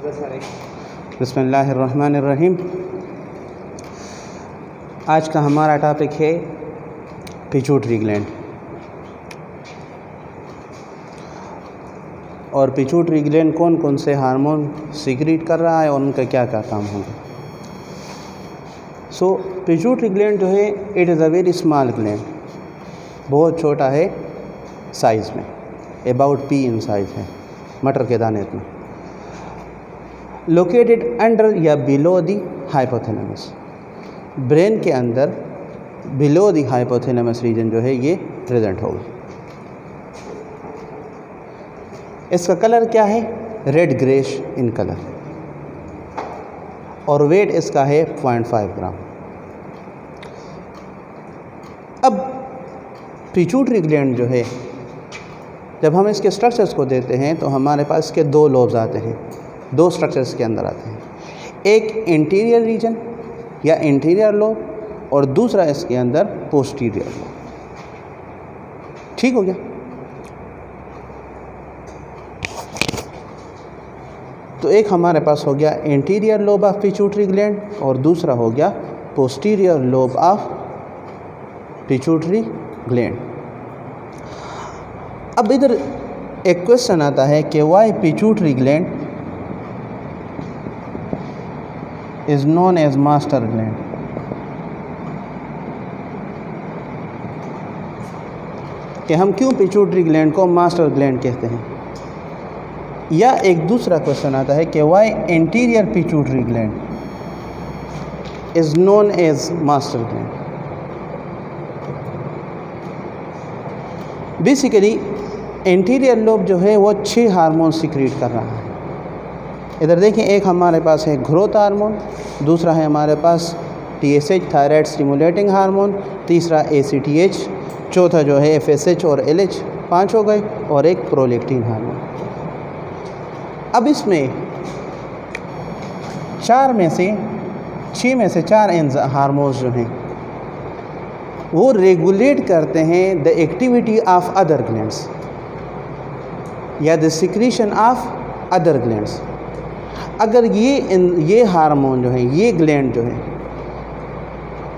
बिस्मिल्लाहिर्रहमानिर्रहीम। आज का हमारा टॉपिक है पिट्यूटरी ग्लैंड। और पिट्यूटरी ग्लैंड कौन कौन से हार्मोन सीक्रेट कर रहा है और उनका क्या क्या काम होगा। सो पिट्यूटरी ग्लैंड जो है it is a very small gland, बहुत छोटा है साइज़ में, अबाउट पी इन साइज़ है, मटर के दाने में। लोकेटेड अंडर या बिलो दी हाइपोथैलेमस, ब्रेन के अंदर बिलो दी हाइपोथैलेमस रीजन जो है ये प्रेजेंट होगा। इसका कलर क्या है? रेड ग्रेश इन कलर, और वेट इसका है 0.5 ग्राम। अब पिट्यूटरी ग्लैंड जो है, जब हम इसके स्ट्रक्चर्स को देते हैं तो हमारे पास इसके दो लोब्स आते हैं, दो स्ट्रक्चर्स के अंदर आते हैं। एक इंटीरियर रीजन या इंटीरियर लोब और दूसरा इसके अंदर पोस्टीरियर लोब। ठीक हो गया। तो एक हमारे पास हो गया anterior lobe of pituitary gland और दूसरा हो गया posterior lobe of pituitary gland. अब इधर एक क्वेश्चन आता है कि why pituitary gland is known as master gland। कि हम क्यों पिट्यूटरी ग्लैंड को मास्टर ग्लैंड कहते हैं। या एक दूसरा क्वेश्चन आता है कि why anterior pituitary gland is known as master gland. Basically anterior lobe जो है वो 6 हार्मोन सीक्रेट कर रहा है। इधर देखिए, एक हमारे पास है ग्रोथ हार्मोन, दूसरा है हमारे पास TSH थायराइड स्टिमुलेटिंग हार्मोन, तीसरा ACTH, चौथा जो है FSH और LH, 5 हो गए, और एक प्रोलैक्टिन हार्मोन। अब इसमें 6 में से 4 हार्मोन्स जो हैं वो रेगुलेट करते हैं the activity of other glands या the secretion of other glands. अगर ये हार्मोन जो है, ये ग्लैंड जो है,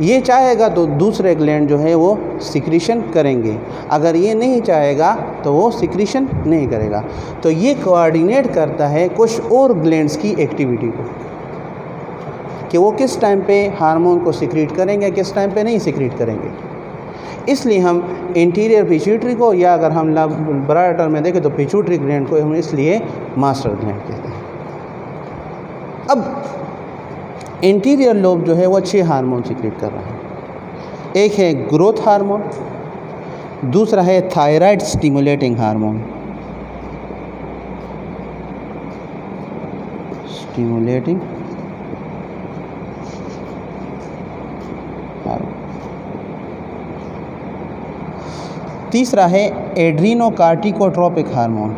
ये चाहेगा तो दूसरे ग्लैंड जो है वो सिक्रीशन करेंगे, अगर ये नहीं चाहेगा तो वो सिक्रीशन नहीं करेगा। तो ये कोऑर्डिनेट करता है कुछ और ग्लैंड्स की एक्टिविटी को, कि वो किस टाइम पे हार्मोन को सिक्रीट करेंगे, किस टाइम पे नहीं सिक्रीट करेंगे। इसलिए हम इंटीरियर पिट्यूटरी को, या अगर हम बड़ा टर्म में देखें तो पिट्यूटरी ग्लैंड को हम इसलिए मास्टर ग्लैंड कहते हैं। अब इंटीरियर लोब जो है वो 6 हार्मोन सीक्रेट कर रहा है। एक है ग्रोथ हार्मोन, दूसरा है थायराइड स्टिमुलेटिंग हार्मोन, तीसरा है एड्रीनोकार्टिकोट्रोपिक हार्मोन,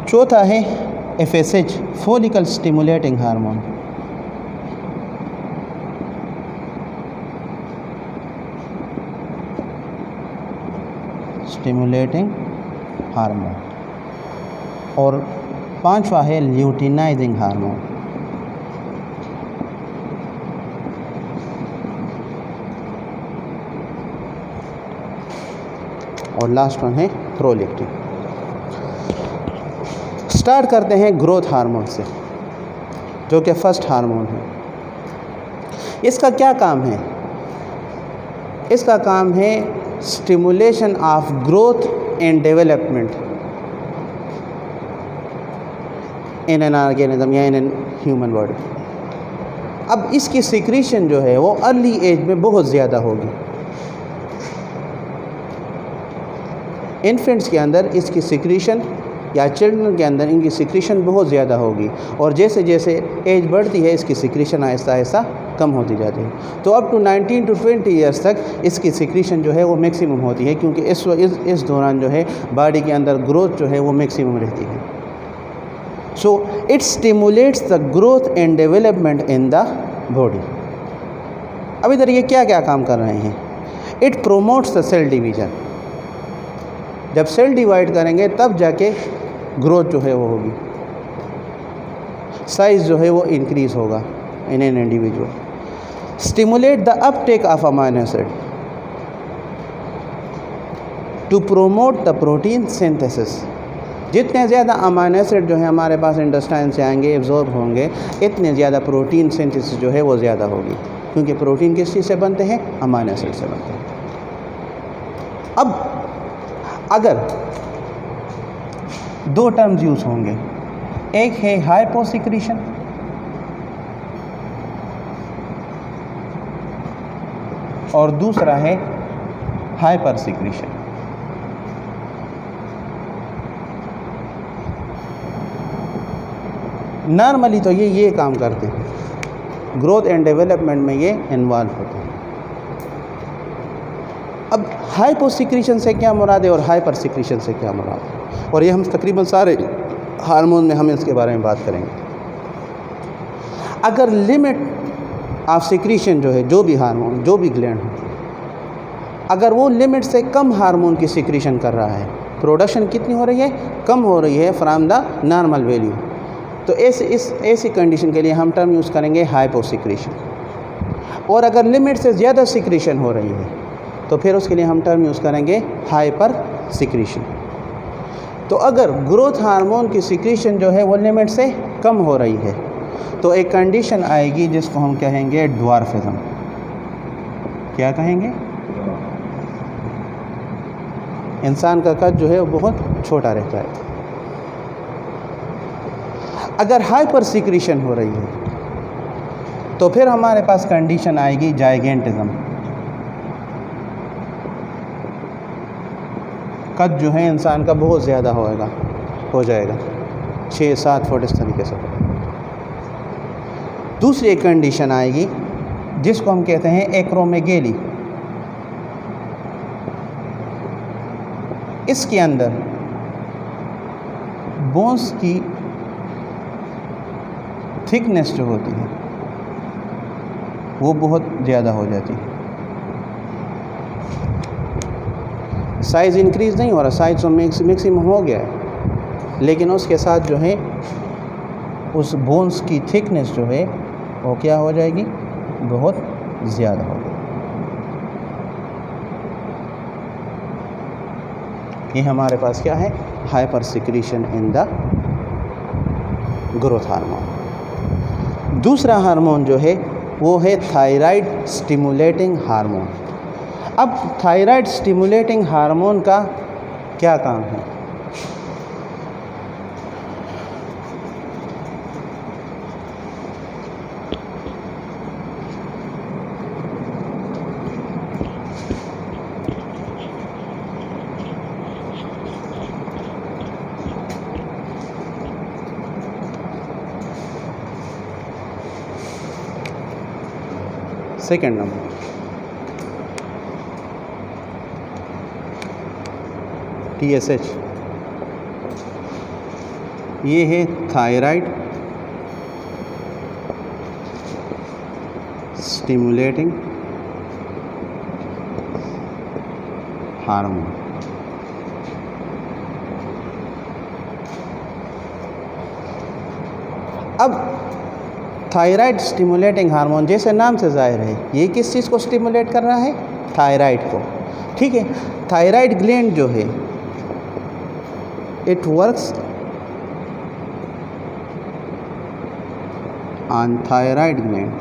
चौथा है FSH फॉलिकल स्टिमुलेटिंग हार्मोन, और 5वां है ल्यूटिनाइजिंग हार्मोन। और लास्ट वन है प्रोलैक्टिन। स्टार्ट करते हैं ग्रोथ हार्मोन से, जो कि फर्स्ट हार्मोन है। इसका क्या काम है? इसका काम है stimulation of growth and development in an organism या इन एन ह्यूमन बॉडी। अब इसकी सिक्रीशन जो है वो अर्ली एज में बहुत ज़्यादा होगी। इन्फेंट्स के अंदर इसकी सिक्रीशन या चिल्ड्रन के अंदर इनकी सिक्रीशन बहुत ज़्यादा होगी, और जैसे जैसे एज बढ़ती है इसकी सिक्रीशन आहिस्ता आहिस्ता कम होती जाती है। तो अप टू 19 to 20 ईयर्स तक इसकी सिक्रीशन जो है वो मैक्सिमम होती है, क्योंकि इस दौरान जो है बॉडी के अंदर ग्रोथ जो है वो मैक्सिमम रहती है। So it stimulates the growth and development in the body. अब इधर ये क्या क्या काम कर रहे हैं? It promotes the cell division. जब सेल डिवाइड करेंगे तब जाके ग्रोथ जो है वो होगी, साइज़ जो है वो इंक्रीज़ होगा in an individual. Stimulate the uptake of amino acid to promote the protein synthesis. जितने ज़्यादा अमाइनो एसिड जो है हमारे पास इंटेस्टाइन से आएंगे, एब्जॉर्ब होंगे, इतने ज़्यादा प्रोटीन सिंथेसिस जो है वो ज़्यादा होगी, क्योंकि प्रोटीन किस चीज़ से बनते हैं? अमाइनो एसिड से बनते हैं। अब अगर दो टर्म्स यूज़ होंगे, एक है हाइपोसिक्रीशन और दूसरा है हाइपर सिक्रीशन। नॉर्मली तो ये काम करते हैं, ग्रोथ एंड डेवलपमेंट में ये इन्वॉल्व होते हैं। अब हाइपोसिक्रीशन से क्या मुराद है और हाइपर सिक्रीशन से क्या मुराद है, और ये हम तकरीबन सारे हार्मोन में हम इसके बारे में बात करेंगे। अगर लिमिट ऑफ सिक्रीशन जो है, जो भी हार्मोन, जो भी ग्लैंड हो, अगर वो लिमिट से कम हार्मोन की सिक्रीशन कर रहा है, प्रोडक्शन कितनी हो रही है? कम हो रही है फ्रॉम द नॉर्मल वैल्यू, तो ऐसी कंडीशन के लिए हम टर्म यूज़ करेंगे हाइपोसिक्रीशन। और अगर लिमिट से ज़्यादा सिक्रीशन हो रही है तो फिर उसके लिए हम टर्म यूज़ करेंगे हाइपर सिक्रीशन। तो अगर ग्रोथ हार्मोन की सिक्रीशन जो है वो लिमिट से कम हो रही है तो एक कंडीशन आएगी जिसको हम कहेंगे ड्वार्फिज्म। क्या कहेंगे? इंसान का कद जो है वो बहुत छोटा रहता है। अगर हाइपर सिक्रीशन हो रही है तो फिर हमारे पास कंडीशन आएगी जाइगेंटिज्म। कद जो है इंसान का बहुत ज़्यादा हो जाएगा, 6-7 फुट इस तरीके से। दूसरी एक कंडीशन आएगी जिसको हम कहते हैं एक्रोमेगेली। इसके अंदर बोन्स की थिकनेस जो होती है वो बहुत ज़्यादा हो जाती है। साइज़ इंक्रीज़ नहीं हो रहा, साइज़ तो मैक्सिमम हो गया है, लेकिन उसके साथ जो है उस बोन्स की थिकनेस जो है वो क्या हो जाएगी? बहुत ज़्यादा हो जाएगी। ये हमारे पास क्या है? Hyper secretion in the growth hormone. दूसरा हार्मोन जो है वो है थायराइड स्टिमुलेटिंग हार्मोन। अब थायराइड स्टिमुलेटिंग हार्मोन का क्या काम है? Second number, TSH। ये है थायराइड स्टिमुलेटिंग हार्मोन। अब थायराइड स्टिमुलेटिंग हार्मोन, जैसे नाम से जाहिर है, ये किस चीज़ को स्टिमुलेट कर रहा है? थायराइड को। ठीक है, थायराइड ग्लैंड जो है it works on thyroid gland,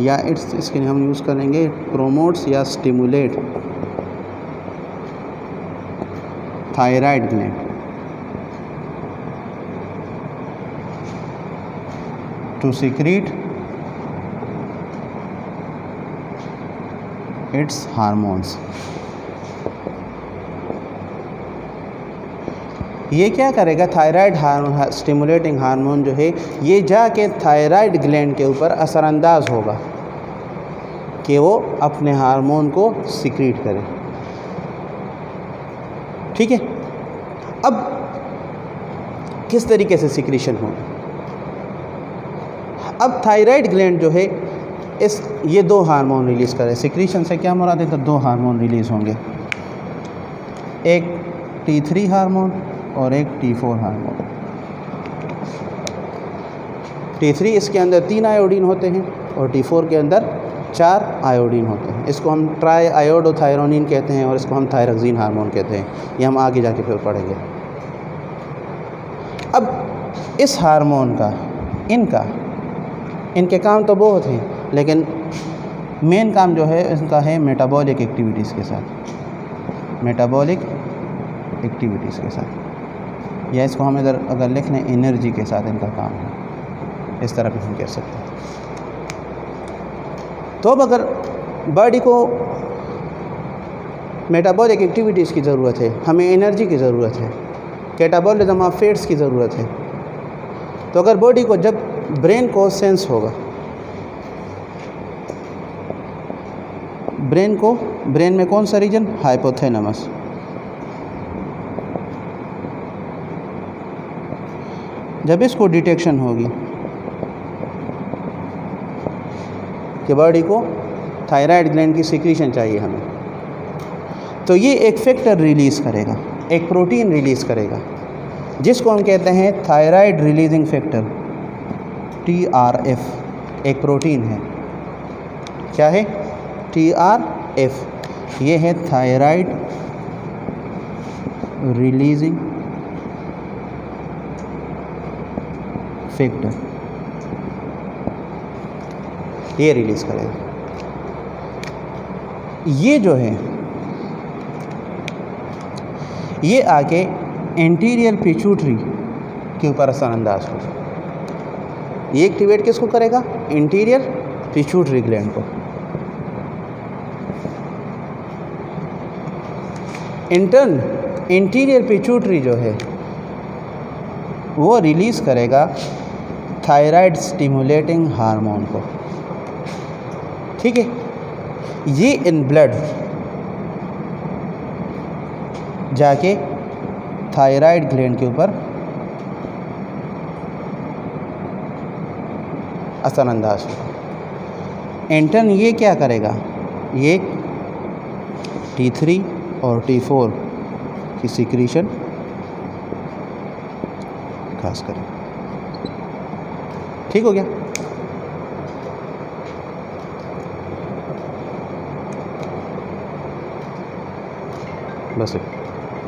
या इसके लिए हम यूज़ करेंगे प्रोमोट्स या stimulate thyroid gland to secrete its hormones। ये क्या करेगा? थायराइड स्टिमुलेटिंग हार्मोन जो है ये जाके थायराइड ग्लैंड के ऊपर असरअंदाज होगा कि वो अपने हार्मोन को सिक्रीट करे। ठीक है, अब किस तरीके से सिक्रीशन होगा? अब थायराइड ग्लैंड जो है ये दो हार्मोन रिलीज़ करें। सिक्रीशन से क्या मुराद है? तो दो हार्मोन रिलीज़ होंगे, एक T3 हार्मोन और एक T4 हार्मोन। T3 इसके अंदर 3 आयोडीन होते हैं और T4 के अंदर 4 आयोडीन होते हैं। इसको हम ट्राई आयोडोथायरोनिन कहते हैं और इसको हम थायरोक्सिन हार्मोन कहते हैं। ये हम आगे जाके फिर पढ़ेंगे। अब इस हार्मोन का इनके काम तो बहुत हैं, लेकिन मेन काम जो है इनका है मेटाबॉलिक एक्टिविटीज़ के साथ, मेटाबॉलिक एक्टिविटीज़ के साथ, या इसको हम इधर अगर लिख लें एनर्जी के साथ इनका काम है, इस तरह भी हम कह सकते हैं। तो अब अगर बॉडी को मेटाबॉलिक एक्टिविटीज़ की ज़रूरत है, हमें एनर्जी की ज़रूरत है, कैटाबॉलिज्म ऑफ फैट्स की ज़रूरत है, तो अगर बॉडी को जब ब्रेन को सेंस होगा, ब्रेन में कौन सा रीजन? हाइपोथैलेमस। जब इसको डिटेक्शन होगी कि बॉडी को थायराइड ग्लैंड की सिक्रीशन चाहिए हमें, तो ये एक फैक्टर रिलीज़ करेगा, एक प्रोटीन रिलीज़ करेगा जिसको हम कहते हैं थायराइड रिलीजिंग फैक्टर, TRF। एक प्रोटीन है, क्या है? TRF। ये है थायराइड रिलीजिंग फैक्टर, ये रिलीज़ करेगा। ये जो है ये आके एंटीरियर पिट्यूटरी के ऊपर असरअंदाज होगा। ये एक्टिवेट किसको करेगा? एंटीरियर पिट्यूटरी ग्लैंड को। इंटर्न एंटीरियर पिट्यूटरी जो है वो रिलीज़ करेगा थायराइड स्टिमुलेटिंग हार्मोन को, ठीक है। ये इन ब्लड जाके थायराइड ग्लैंड के ऊपर असरअंदाज होगा। इंटर्न ये क्या करेगा? ये T3 और T4 की सिक्रीशन खास करें। ठीक हो गया? बस